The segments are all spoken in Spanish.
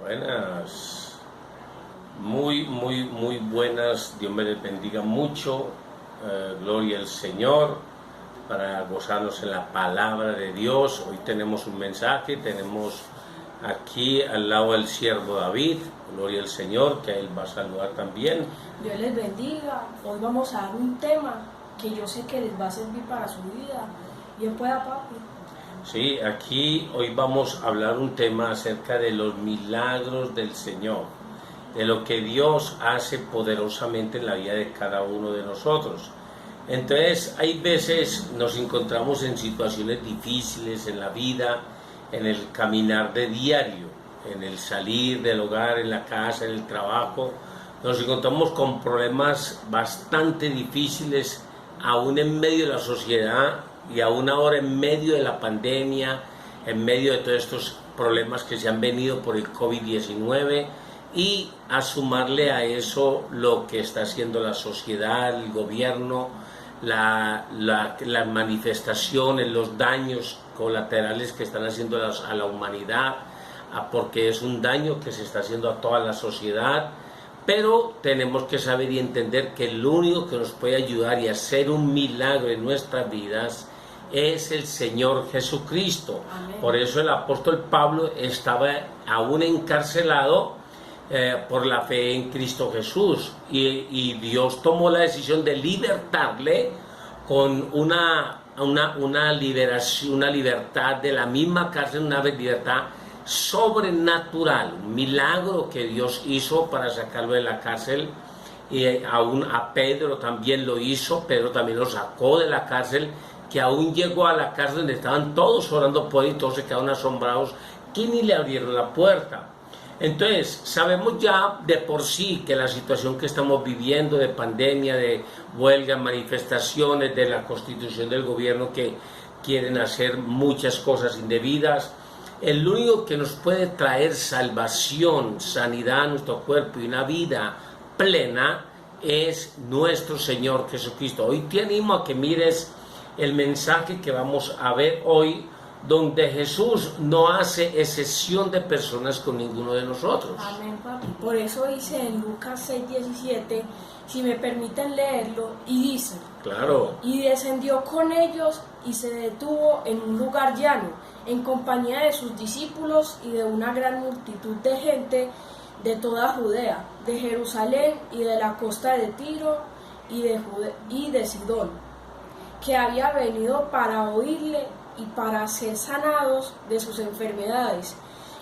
Buenas, muy buenas. Dios me les bendiga mucho. Gloria al Señor, para gozarnos en la palabra de Dios. Hoy tenemos un mensaje, tenemos aquí al lado del siervo David. Gloria al Señor, que él va a saludar también. Dios les bendiga. Hoy vamos a dar un tema que yo sé que les va a servir para su vida. Bien pueda, papi. Sí, aquí hoy vamos a hablar un tema acerca de los milagros del Señor, de lo que Dios hace poderosamente en la vida de cada uno de nosotros. Entonces, hay veces nos encontramos en situaciones difíciles en la vida, en el caminar de diario, en el salir del hogar, en la casa, en el trabajo. Nos encontramos con problemas bastante difíciles, aún en medio de la sociedad y aún ahora en medio de la pandemia, en medio de todos estos problemas que se han venido por el COVID-19, y a sumarle a eso lo que está haciendo la sociedad, el gobierno, las manifestaciones, los daños colaterales que están haciendo a la humanidad, porque es un daño que se está haciendo a toda la sociedad. Pero tenemos que saber y entender que el único que nos puede ayudar y hacer un milagro en nuestras vidas es el Señor Jesucristo. Amén. Por eso el apóstol Pablo estaba aún encarcelado por la fe en Cristo Jesús, y Dios tomó la decisión de libertarle con una liberación, una libertad de la misma cárcel, una libertad sobrenatural, un milagro que Dios hizo para sacarlo de la cárcel. Y aún a Pedro también lo hizo. Pedro también lo sacó de la cárcel, que aún llegó a la cárcel donde estaban todos orando por él y todos se quedaron asombrados que ni le abrieron la puerta. Entonces, sabemos ya de por sí que la situación que estamos viviendo de pandemia, de huelgas, manifestaciones, de la constitución del gobierno que quieren hacer muchas cosas indebidas, el único que nos puede traer salvación, sanidad a nuestro cuerpo y una vida plena es nuestro Señor Jesucristo. Hoy te animo a que mires el mensaje que vamos a ver hoy, donde Jesús no hace excepción de personas con ninguno de nosotros. Amén, papi. Por eso dice en Lucas 6:17, si me permiten leerlo, y dice: Claro. Y descendió con ellos y se detuvo en un lugar llano, en compañía de sus discípulos y de una gran multitud de gente de toda Judea, de Jerusalén y de la costa de Tiro y de Sidón, que había venido para oírle y para ser sanados de sus enfermedades.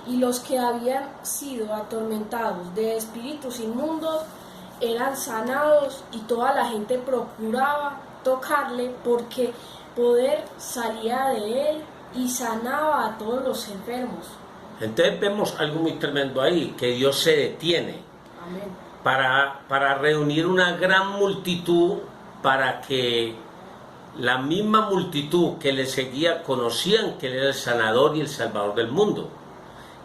Y los que habían sido atormentados de espíritus inmundos eran sanados, y toda la gente procuraba tocarle, porque poder salía de él y sanaba a todos los enfermos. Entonces vemos algo muy tremendo ahí, que Dios se detiene. Amén. Para reunir una gran multitud, para que la misma multitud que le seguía conocían que él era el sanador y el salvador del mundo.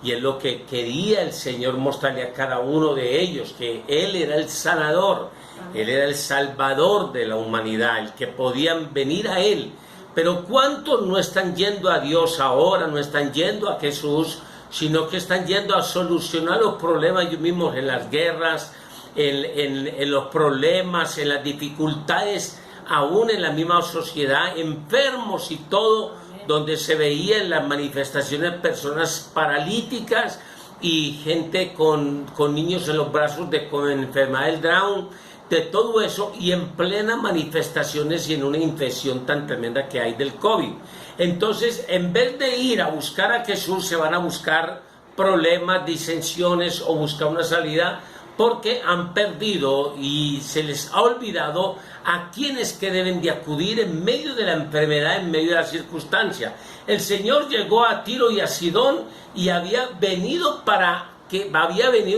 Y es lo que quería el Señor mostrarle a cada uno de ellos, que él era el sanador, él era el salvador de la humanidad, el que podían venir a él. Pero ¿cuántos no están yendo a Dios ahora, no están yendo a Jesús, sino que están yendo a solucionar los problemas ellos mismos, en las guerras, en los problemas, en las dificultades, aún en la misma sociedad, enfermos y todo, donde se veía en las manifestaciones personas paralíticas y gente con niños en los brazos con enfermedad del Down, de todo eso, y en plenas manifestaciones y en una infección tan tremenda que hay del COVID. Entonces, en vez de ir a buscar a Jesús, se van a buscar problemas, disensiones o buscar una salida, porque han perdido y se les ha olvidado a quienes que deben de acudir en medio de la enfermedad, en medio de la circunstancia. El Señor llegó a Tiro y a Sidón, y había venido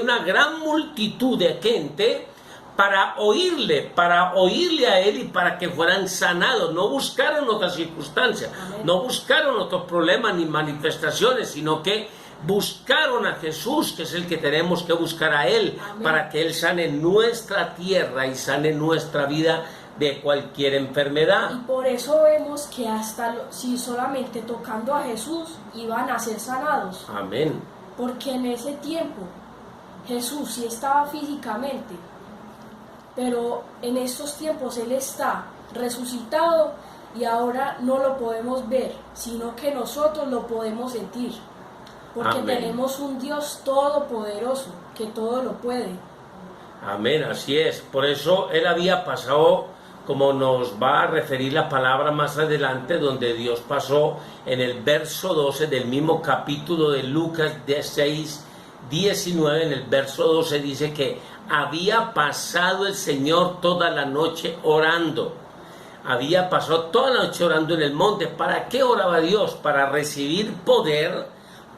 una gran multitud de gente para oírle a él y para que fueran sanados. No buscaron otras circunstancias, no buscaron otros problemas ni manifestaciones, sino que buscaron a Jesús, que es el que tenemos que buscar a él. Amén. Para que él sane nuestra tierra y sane nuestra vida de cualquier enfermedad. Y por eso vemos que hasta si solamente tocando a Jesús iban a ser sanados. Amén. porque en ese tiempo Jesús sí estaba físicamente, pero en estos tiempos Él está resucitado y ahora no lo podemos ver, sino que nosotros lo podemos sentir, porque Amén. tenemos un Dios todopoderoso que todo lo puede. Amén, así es. Por eso Él había pasado, como nos va a referir la palabra más adelante, donde Dios pasó en el verso 12 del mismo capítulo de Lucas 6:19, en el verso 12 dice que había pasado el Señor toda la noche orando. Había pasado toda la noche orando en el monte. ¿Para qué oraba Dios? Para recibir poder,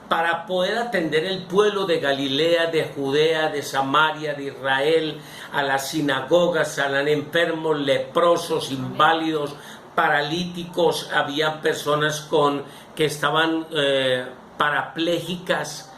para poder atender el pueblo de Galilea, de Judea, de Samaria, de Israel, a las sinagogas, salían enfermos, leprosos, inválidos, paralíticos, había personas que estaban parapléjicas,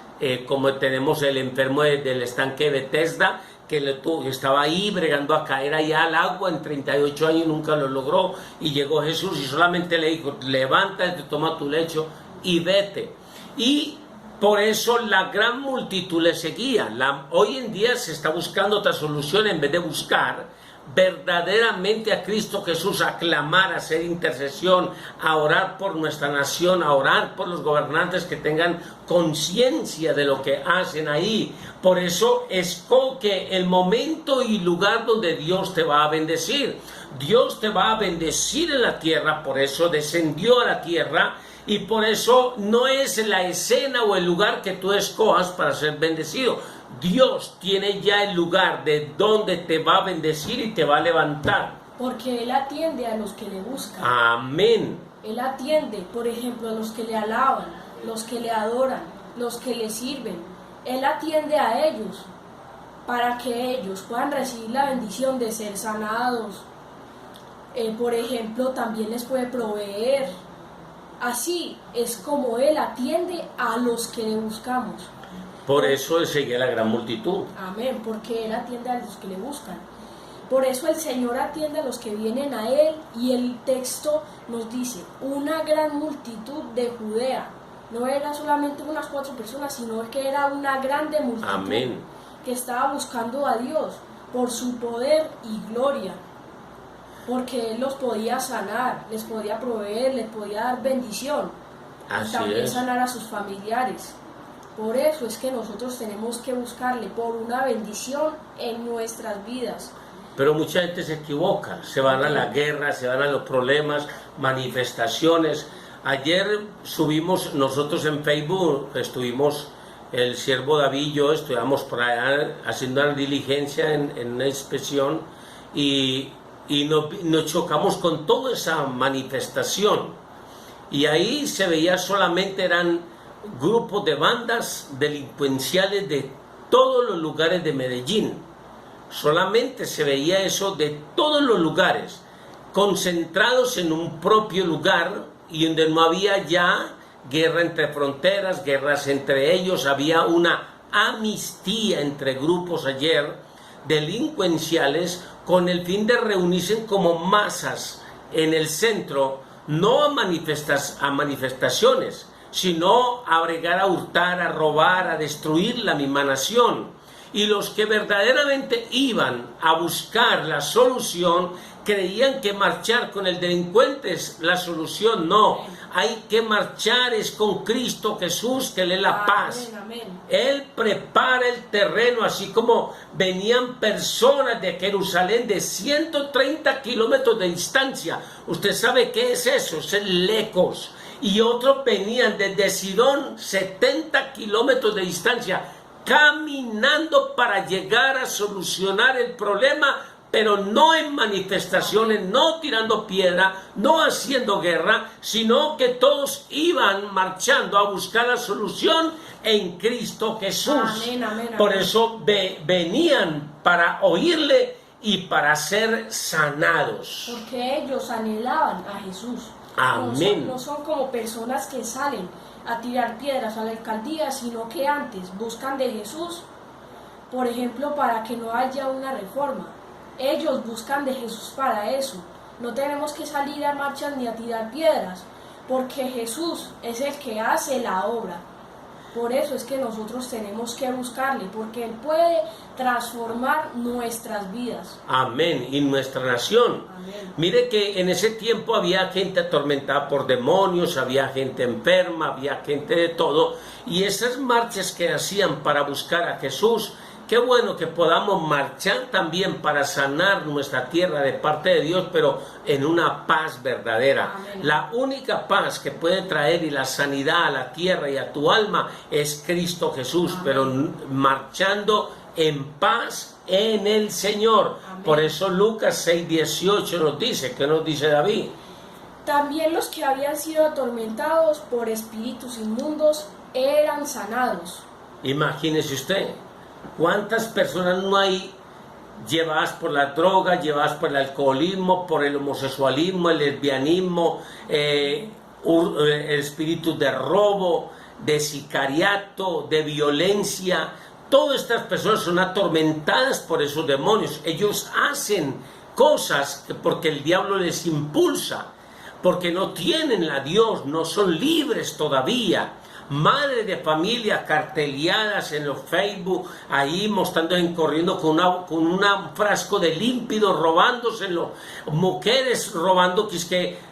como tenemos el enfermo del estanque de Bethesda, que estaba ahí bregando a caer allá al agua en 38 años y nunca lo logró, y llegó Jesús y solamente le dijo: levántate, toma tu lecho y vete. Y por eso la gran multitud le seguía. Hoy en día se está buscando otra solución en vez de buscar verdaderamente a Cristo Jesús, a clamar, a hacer intercesión, a orar por nuestra nación, a orar por los gobernantes que tengan conciencia de lo que hacen ahí. Por eso escoge el momento y lugar donde Dios te va a bendecir. Dios te va a bendecir en la tierra, por eso descendió a la tierra. Y por eso no es la escena o el lugar que tú escojas para ser bendecido. Dios tiene ya el lugar de donde te va a bendecir y te va a levantar. Porque Él atiende a los que le buscan. Amén. Él atiende, por ejemplo, a los que le alaban, los que le adoran, los que le sirven. Él atiende a ellos para que ellos puedan recibir la bendición de ser sanados. Por ejemplo, también les puede proveer. Así es como Él atiende a los que le buscamos. Por eso Él seguía la gran multitud. Amén, porque Él atiende a los que le buscan. Por eso el Señor atiende a los que vienen a Él, y el texto nos dice: una gran multitud de Judea. No era solamente unas 4 personas, sino que era una grande multitud. Amén. Que estaba buscando a Dios por su poder y gloria. Porque Él los podía sanar, les podía proveer, les podía dar bendición. Así y también es. sanar a sus familiares. Por eso es que nosotros tenemos que buscarle por una bendición en nuestras vidas. Pero mucha gente se equivoca, se van a la guerra, se van a los problemas, manifestaciones. Ayer subimos nosotros en Facebook, estuvimos el siervo David y yo, estuvimos por allá haciendo una diligencia en una inspección, y nos chocamos con toda esa manifestación. Y ahí se veía solamente, eran grupos de bandas delincuenciales de todos los lugares de Medellín. Solamente se veía eso de todos los lugares, concentrados en un propio lugar, y donde no había ya guerra entre fronteras, guerras entre ellos, había una amnistía entre grupos ayer delincuenciales, con el fin de reunirse como masas en el centro, no a manifestaciones, sino a bregar, a hurtar, a robar, a destruir la misma nación. Y los que verdaderamente iban a buscar la solución creían que marchar con el delincuente es la solución. No, hay que marchar es con Cristo Jesús, que Él es la paz. Amén. Él prepara el terreno, así como venían personas de Jerusalén de 130 kilómetros de distancia. Usted sabe qué es eso, es el Lecos. Y otros venían desde Sidón, 70 kilómetros de distancia, caminando para llegar a solucionar el problema, pero no en manifestaciones, no tirando piedra, no haciendo guerra, sino que todos iban marchando a buscar la solución en Cristo Jesús. Amén, amén, amén. Por eso venían para oírle y para ser sanados. Porque ellos anhelaban a Jesús. Amén. No son como personas que salen a tirar piedras a la alcaldía, sino que antes buscan de Jesús, por ejemplo, para que no haya una reforma. Ellos buscan de Jesús para eso. No tenemos que salir a marchas ni a tirar piedras, porque Jesús es el que hace la obra. Por eso es que nosotros tenemos que buscarle, porque Él puede transformar nuestras vidas. Amén. Y nuestra nación. Amén. Mire que en ese tiempo había gente atormentada por demonios, había gente enferma, había gente de todo. Y esas marchas que hacían para buscar a Jesús, qué bueno que podamos marchar también para sanar nuestra tierra de parte de Dios, pero en una paz verdadera. Amén. La única paz que puede traer y la sanidad a la tierra y a tu alma es Cristo Jesús, Amén. pero marchando en paz en el Señor. Amén. Por eso Lucas 6:18 nos dice, ¿qué nos dice David? También los que habían sido atormentados por espíritus inmundos eran sanados. Imagínese usted, ¿cuántas personas no hay llevadas por la droga, llevadas por el alcoholismo, por el homosexualismo, el lesbianismo, espíritus de robo, de sicariato, de violencia? Todas estas personas son atormentadas por esos demonios. Ellos hacen cosas porque el diablo les impulsa, porque no tienen a Dios, no son libres todavía. Madres de familia carteleadas en los Facebook, ahí mostrando, corriendo con un frasco de límpido, robándoselo, mujeres robando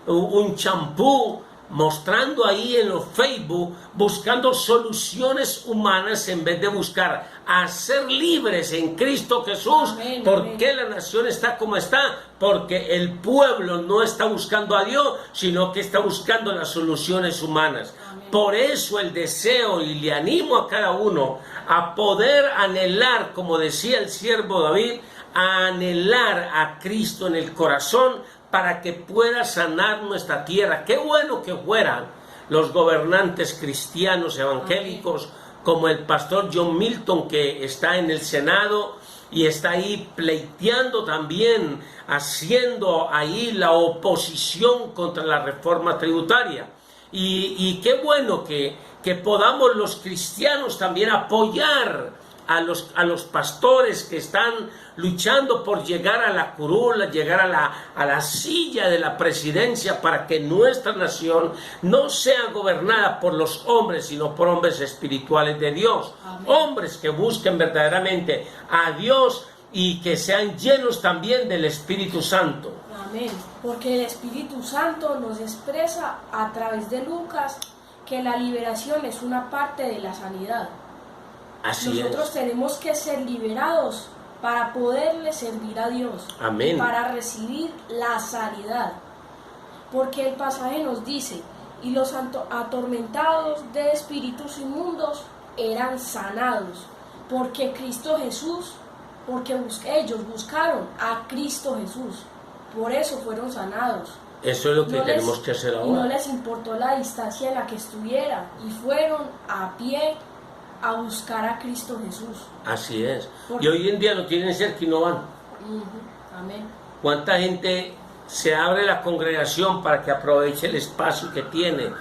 un champú, mostrando ahí en los Facebook, buscando soluciones humanas en vez de buscar a ser libres en Cristo Jesús. Amén, ¿Por amén. qué la nación está como está? Porque el pueblo no está buscando a Dios, sino que está buscando las soluciones humanas. Amén. Por eso el deseo, y le animo a cada uno a poder anhelar, como decía el siervo David, a anhelar a Cristo en el corazón, para que pueda sanar nuestra tierra. Qué bueno que fueran los gobernantes cristianos evangélicos, como el pastor John Milton, que está en el Senado y está ahí pleiteando también, haciendo ahí la oposición contra la reforma tributaria. Y qué bueno que podamos los cristianos también apoyar a los pastores que están luchando por llegar a la curul, llegar a la silla de la presidencia, para que nuestra nación no sea gobernada por los hombres, sino por hombres espirituales de Dios. Amén. Hombres que busquen verdaderamente a Dios y que sean llenos también del Espíritu Santo. Amén. Porque el Espíritu Santo nos expresa a través de Lucas que la liberación es una parte de la sanidad. Así Nosotros es. tenemos que ser liberados para poderle servir a Dios. Amén. Para recibir la sanidad. Porque el pasaje nos dice, y los atormentados de espíritus inmundos eran sanados. Porque Cristo Jesús, ellos buscaron a Cristo Jesús. Por eso fueron sanados. Eso es lo que tenemos que hacer Y no ahora. les importó la distancia en la que estuvieran. Y fueron a pie a buscar a Cristo Jesús. Así es. Y hoy en día lo tienen cerca y no van. Amén. ¿Cuánta gente se abre la congregación para que aproveche el espacio que tiene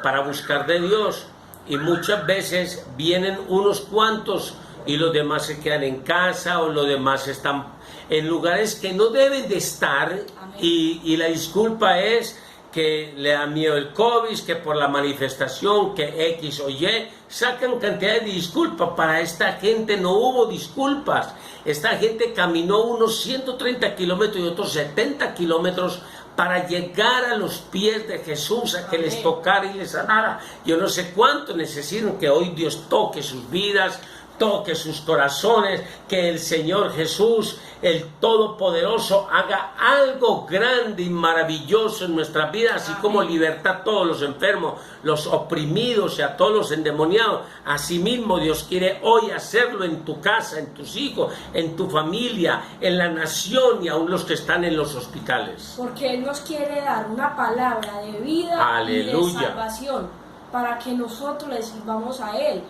para buscar de Dios? Y muchas veces vienen unos cuantos y los demás se quedan en casa, o los demás están en lugares que no deben de estar. Y la disculpa es que le da miedo el COVID, que por la manifestación, que X o Y, sacan cantidades de disculpas. Para esta gente no hubo disculpas. Esta gente caminó unos 130 kilómetros y otros 70 kilómetros para llegar a los pies de Jesús, a que les tocara y les sanara. Yo no sé cuánto necesitan que hoy Dios toque sus vidas, toque sus corazones, que el Señor Jesús, el Todopoderoso, haga algo grande y maravilloso en nuestras vidas, así como liberta a todos los enfermos, los oprimidos y a todos los endemoniados. Asimismo, Dios quiere hoy hacerlo en tu casa, en tus hijos, en tu familia, en la nación y aún los que están en los hospitales. Porque Él nos quiere dar una palabra de vida Aleluya. y de salvación, para que nosotros le sirvamos a Él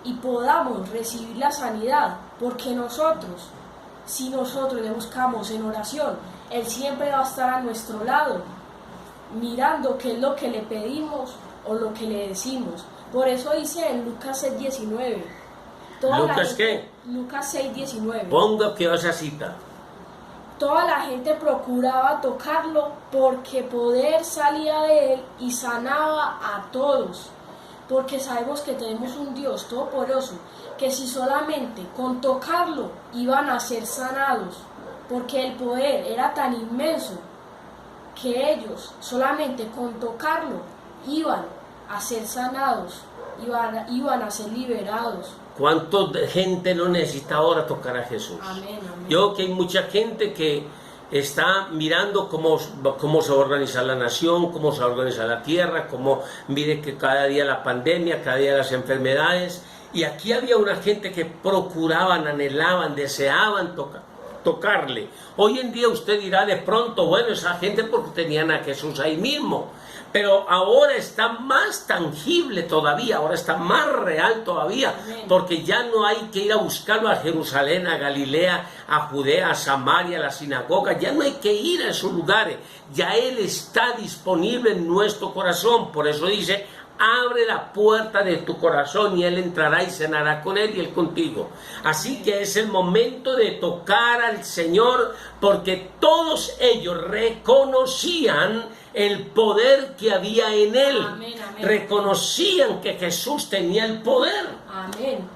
y podamos recibir la sanidad. Porque si nosotros le buscamos en oración, Él siempre va a estar a nuestro lado, mirando qué es lo que le pedimos o lo que le decimos. Por eso dice en Lucas 6:19. ¿Lucas qué? Lucas 6:19. Ponga que esa cita. Toda la gente procuraba tocarlo porque poder salía de él y sanaba a todos. porque sabemos que tenemos un Dios todopoderoso, que si solamente con tocarlo iban a ser sanados, porque el poder era tan inmenso que ellos solamente con tocarlo iban a ser sanados, iban a ser liberados. ¿Cuánta gente no necesita ahora tocar a Jesús? Amén, amén. Yo que hay mucha gente que está mirando cómo se va a organizar la nación, cómo se va a organizar la tierra, cómo mire que cada día la pandemia, cada día las enfermedades. Y aquí había una gente que procuraban, anhelaban, deseaban tocarle. Hoy en día usted dirá de pronto, bueno, esa gente porque tenían a Jesús ahí mismo. Pero ahora está más tangible todavía, ahora está más real todavía, porque ya no hay que ir a buscarlo a Jerusalén, a Galilea, a Judea, a Samaria, a la sinagoga, ya no hay que ir a esos lugares, ya Él está disponible en nuestro corazón. Por eso dice, abre la puerta de tu corazón y Él entrará y cenará con Él y Él contigo. Así que es el momento de tocar al Señor, porque todos ellos reconocían el poder que había en Él. Amén, amén. Reconocían que Jesús tenía el poder. Amén.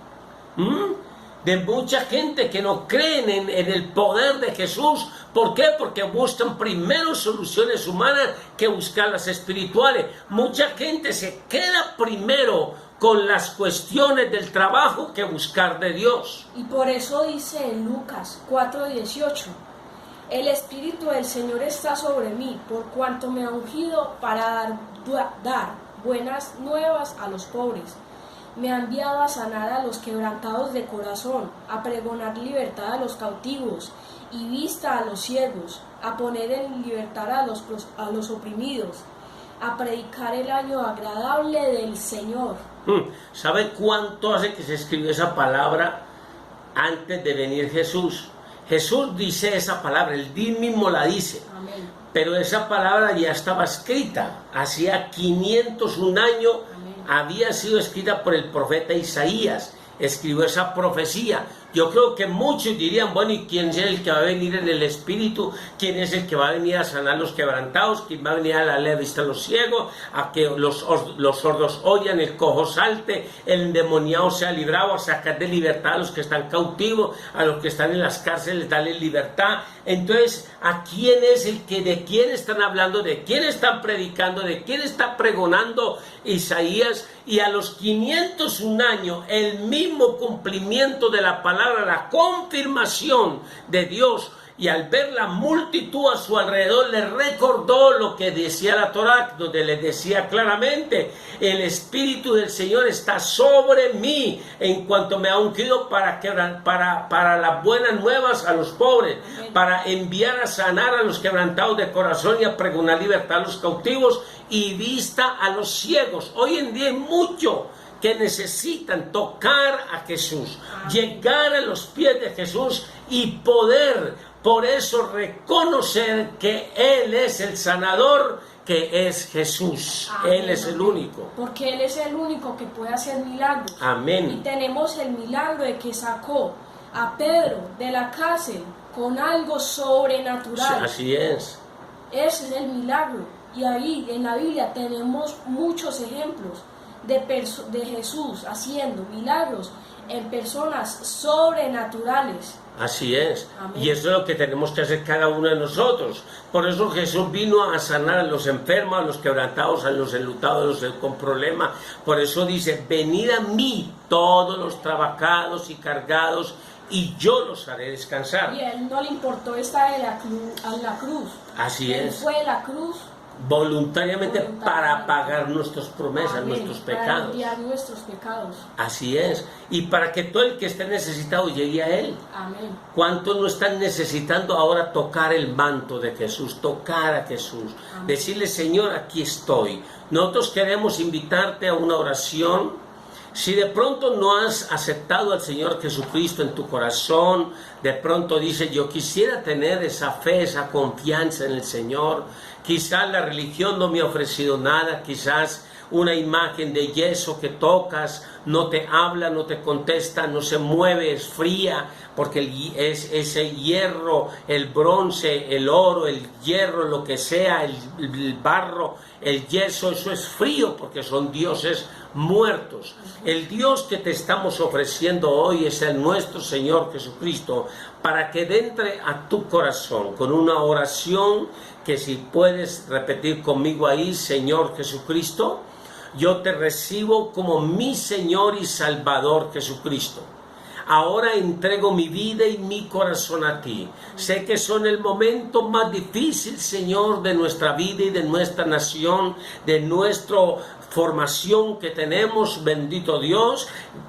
De mucha gente que no creen en el poder de Jesús. ¿Por qué? Porque buscan primero soluciones humanas que buscar las espirituales. Mucha gente se queda primero con las cuestiones del trabajo que buscar de Dios. Y por eso dice en Lucas 4:18, el Espíritu del Señor está sobre mí, por cuanto me ha ungido para dar buenas nuevas a los pobres. Me ha enviado a sanar a los quebrantados de corazón, a pregonar libertad a los cautivos y vista a los ciegos, a poner en libertad a los oprimidos, a predicar el año agradable del Señor. ¿Sabe cuánto hace que se escribió esa palabra antes de venir Jesús? Jesús dice esa palabra, Él mismo la dice. Amén. Pero esa palabra ya estaba escrita, hacía 501 años. Amén. Había sido escrita por el profeta Isaías, escribió esa profecía. Yo creo que muchos dirían, bueno, ¿y quién es el que va a venir en el Espíritu? ¿Quién es el que va a venir a sanar los quebrantados? ¿Quién va a venir a darle la vista a los ciegos? A que los sordos oyan, el cojo salte, el endemoniado sea librado, a sacar de libertad a los que están cautivos, a los que están en las cárceles, darle libertad. Entonces, ¿a quién es de quién están hablando? ¿De quién están predicando? ¿De quién está pregonando Isaías? Y a los 501 años, el mismo cumplimiento de la palabra, la confirmación de Dios, y al ver la multitud a su alrededor le recordó lo que decía la Torá, donde le decía claramente, el Espíritu del Señor está sobre mí en cuanto me ha ungido para las buenas nuevas a los pobres, para enviar a sanar a los quebrantados de corazón y a pregonar libertad a los cautivos y vista a los ciegos. Hoy en día hay mucho que necesitan tocar a Jesús, llegar a los pies de Jesús y poder, por eso, reconocer que Él es el sanador, que es Jesús. Amén, Él es el único. Porque Él es el único que puede hacer milagros. Amén. Y tenemos el milagro de que sacó a Pedro de la cárcel con algo sobrenatural. Así es. Ese es el milagro. Y ahí en la Biblia tenemos muchos ejemplos de Jesús haciendo milagros en personas sobrenaturales. Así es. Amén. Y eso es lo que tenemos que hacer cada uno de nosotros. Por eso Jesús vino a sanar a los enfermos, a los quebrantados, a los enlutados, a los con problemas. Por eso dice, venid a mí todos los trabajados y cargados, y yo los haré descansar. Y a Él no le importó estar en la cruz. Así Él es. fue a la cruz Voluntariamente para pagar nuestras promesas, Amén. nuestros Para pecados. limpiar nuestros pecados. Así es. Y para que todo el que esté necesitado llegue a Él. Amén. ¿Cuántos no están necesitando ahora tocar el manto de Jesús? Tocar a Jesús. Amén. Decirle, Señor, aquí estoy. Nosotros queremos invitarte a una oración. Si de pronto no has aceptado al Señor Jesucristo en tu corazón, de pronto dices, yo quisiera tener esa fe, esa confianza en el Señor. Quizás la religión no me ha ofrecido nada, quizás una imagen de yeso que tocas no te habla, no te contesta, no se mueve, es fría, porque es ese hierro, el bronce, el oro, el hierro, lo que sea, el barro, el yeso, eso es frío porque son dioses muertos. El Dios que te estamos ofreciendo hoy es el nuestro Señor Jesucristo, para que entre a tu corazón con una oración que, si puedes repetir conmigo ahí: Señor Jesucristo, yo te recibo como mi Señor y Salvador Jesucristo. Ahora entrego mi vida y mi corazón a ti. Sé que son el momento más difícil, Señor, de nuestra vida y de nuestra nación, de nuestra formación que tenemos. Bendito Dios,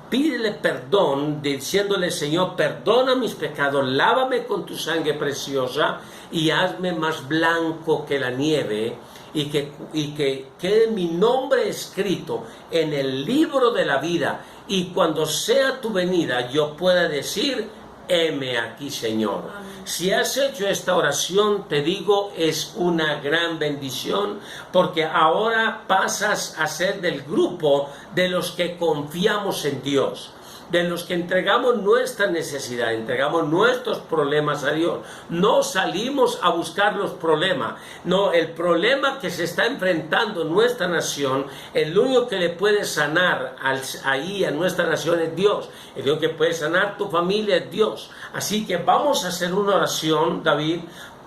pídele perdón, diciéndole: Señor, perdona mis pecados, lávame con tu sangre preciosa y hazme más blanco que la nieve, y que quede mi nombre escrito en el libro de la vida, y cuando sea tu venida yo pueda decir: heme aquí, Señor. Amén. Si has hecho esta oración, te digo, es una gran bendición, porque ahora pasas a ser del grupo de los que confiamos en Dios, de los que entregamos nuestra necesidad, entregamos nuestros problemas a Dios. No salimos a buscar los problemas. No, el problema que se está enfrentando nuestra nación, el único que le puede sanar ahí a nuestra nación es Dios. El único que puede sanar tu familia es Dios. Así que vamos a hacer una oración, David,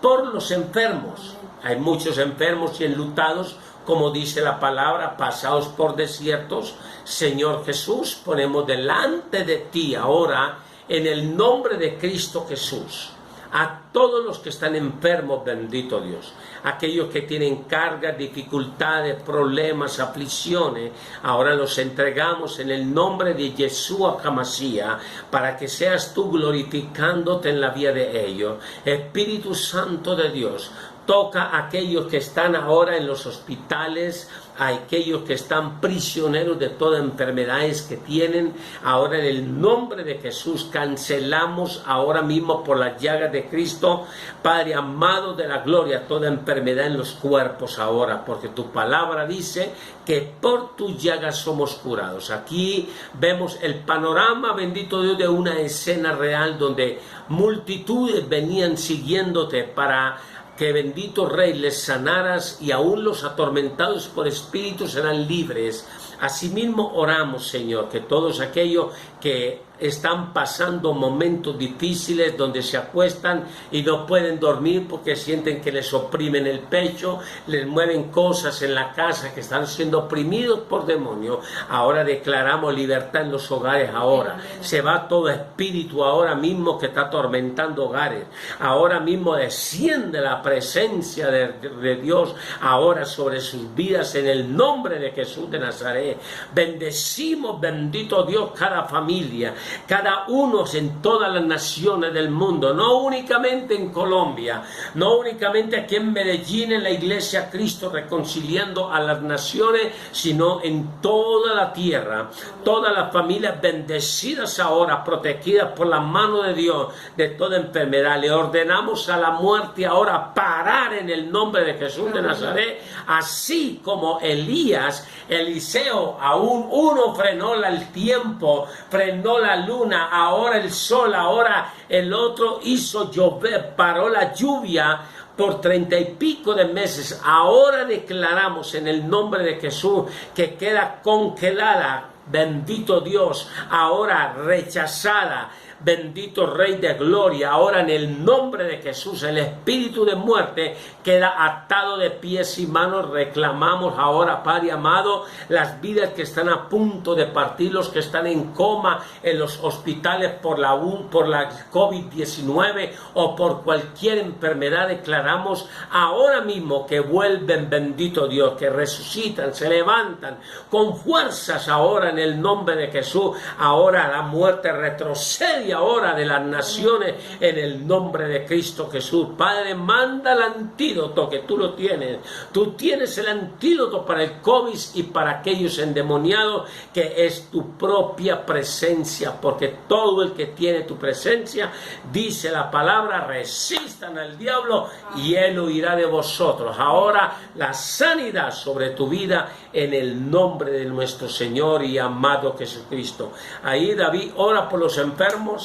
por los enfermos. Hay muchos enfermos y enlutados, como dice la palabra, pasados por desiertos. Señor Jesús, ponemos delante de ti ahora, en el nombre de Cristo Jesús, a todos los que están enfermos, bendito Dios, aquellos que tienen cargas, dificultades, problemas, aflicciones. Ahora los entregamos en el nombre de Yeshua HaMashiach, para que seas tú glorificándote en la vida de ellos. Espíritu Santo de Dios, toca a aquellos que están ahora en los hospitales, a aquellos que están prisioneros de todas enfermedades que tienen. Ahora, en el nombre de Jesús, cancelamos ahora mismo por las llagas de Cristo, Padre amado de la gloria, toda enfermedad en los cuerpos ahora, porque tu palabra dice que por tus llagas somos curados. Aquí vemos el panorama, bendito Dios, de una escena real donde multitudes venían siguiéndote para que, bendito Rey, les sanaras, y aún los atormentados por espíritus serán libres. Asimismo oramos, Señor, que todos aquellos que están pasando momentos difíciles, donde se acuestan y no pueden dormir porque sienten que les oprimen el pecho, les mueven cosas en la casa, que están siendo oprimidos por demonios, ahora declaramos libertad en los hogares. Ahora se va todo espíritu ahora mismo que está atormentando hogares. Ahora mismo desciende la presencia de Dios ahora sobre sus vidas, en el nombre de Jesús de Nazaret. Bendecimos, bendito Dios, cada familia, cada uno en todas las naciones del mundo, no únicamente en Colombia, no únicamente aquí en Medellín, en la iglesia Cristo Reconciliando a las Naciones, sino en toda la tierra. Todas las familias bendecidas ahora, protegidas por la mano de Dios de toda enfermedad. Le ordenamos a la muerte ahora parar en el nombre de Jesús de Nazaret, así como Eliseo, aún uno frenó el tiempo, frenó la luna, ahora el sol, ahora el otro hizo llover, paró la lluvia por 30 y pico de meses. Ahora declaramos en el nombre de Jesús que queda congelada, bendito Dios, ahora rechazada. Bendito Rey de Gloria, ahora en el nombre de Jesús, el espíritu de muerte queda atado de pies y manos. Reclamamos ahora, Padre amado, las vidas que están a punto de partir, los que están en coma en los hospitales por la COVID-19 o por cualquier enfermedad. Declaramos ahora mismo que vuelven, bendito Dios, que resucitan, se levantan con fuerzas ahora en el nombre de Jesús. Ahora la muerte retrocede ahora de las naciones en el nombre de Cristo Jesús. Padre, manda el antídoto, que tú lo tienes. Tú tienes el antídoto para el COVID y para aquellos endemoniados, que es tu propia presencia, porque todo el que tiene tu presencia, dice la palabra, resistan al diablo y él huirá de vosotros. Ahora la sanidad sobre tu vida en el nombre de nuestro Señor y amado Jesucristo. Ahí David ora por los enfermos.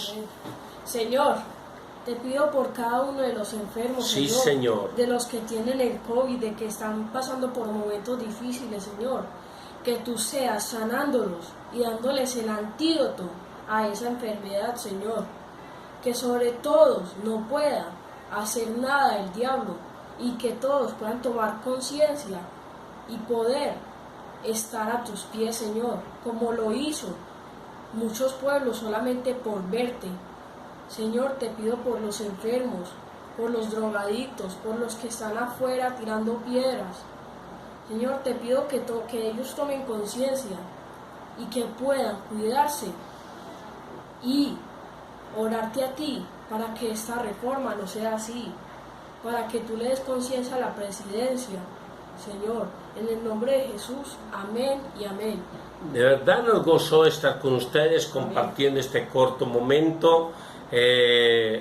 Señor, te pido por cada uno de los enfermos, Sí, Señor. de los que tienen el COVID, de que están pasando por momentos difíciles, Señor. que tú seas sanándolos y dándoles el antídoto a esa enfermedad, Señor. Que sobre todos no pueda hacer nada el diablo y que todos puedan tomar conciencia y poder estar a tus pies, Señor, como lo hizo muchos pueblos solamente por verte. Señor, te pido por los enfermos, por los drogadictos, por los que están afuera tirando piedras. Señor, te pido que ellos tomen conciencia y que puedan cuidarse y orarte a ti para que esta reforma no sea así, para que tú le des conciencia a la presidencia, Señor, en el nombre de Jesús, amén y amén. De verdad nos gozó estar con ustedes compartiendo este corto momento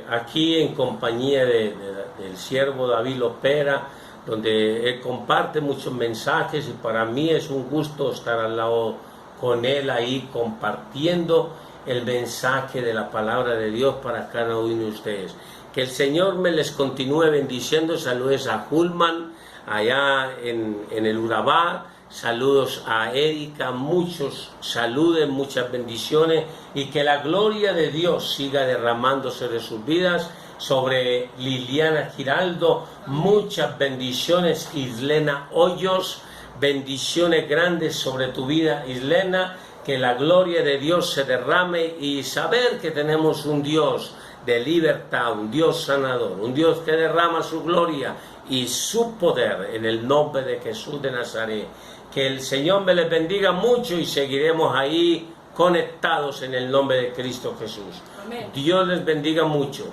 aquí en compañía del siervo David Lopera, donde él comparte muchos mensajes y para mí es un gusto estar al lado con él ahí compartiendo el mensaje de la palabra de Dios para cada uno de ustedes. Que el Señor me les continúe bendiciendo. Saludos a Hulman allá en el Urabá. Saludos a Erika, muchos saludos, muchas bendiciones y que la gloria de Dios siga derramándose de sus vidas. Sobre Liliana Giraldo, muchas bendiciones. Islena Hoyos, bendiciones grandes sobre tu vida, Islena. Que la gloria de Dios se derrame y saber que tenemos un Dios de libertad, un Dios sanador, un Dios que derrama su gloria y su poder en el nombre de Jesús de Nazaret. Que el Señor me les bendiga mucho y seguiremos ahí conectados en el nombre de Cristo Jesús. Amén. Dios les bendiga mucho.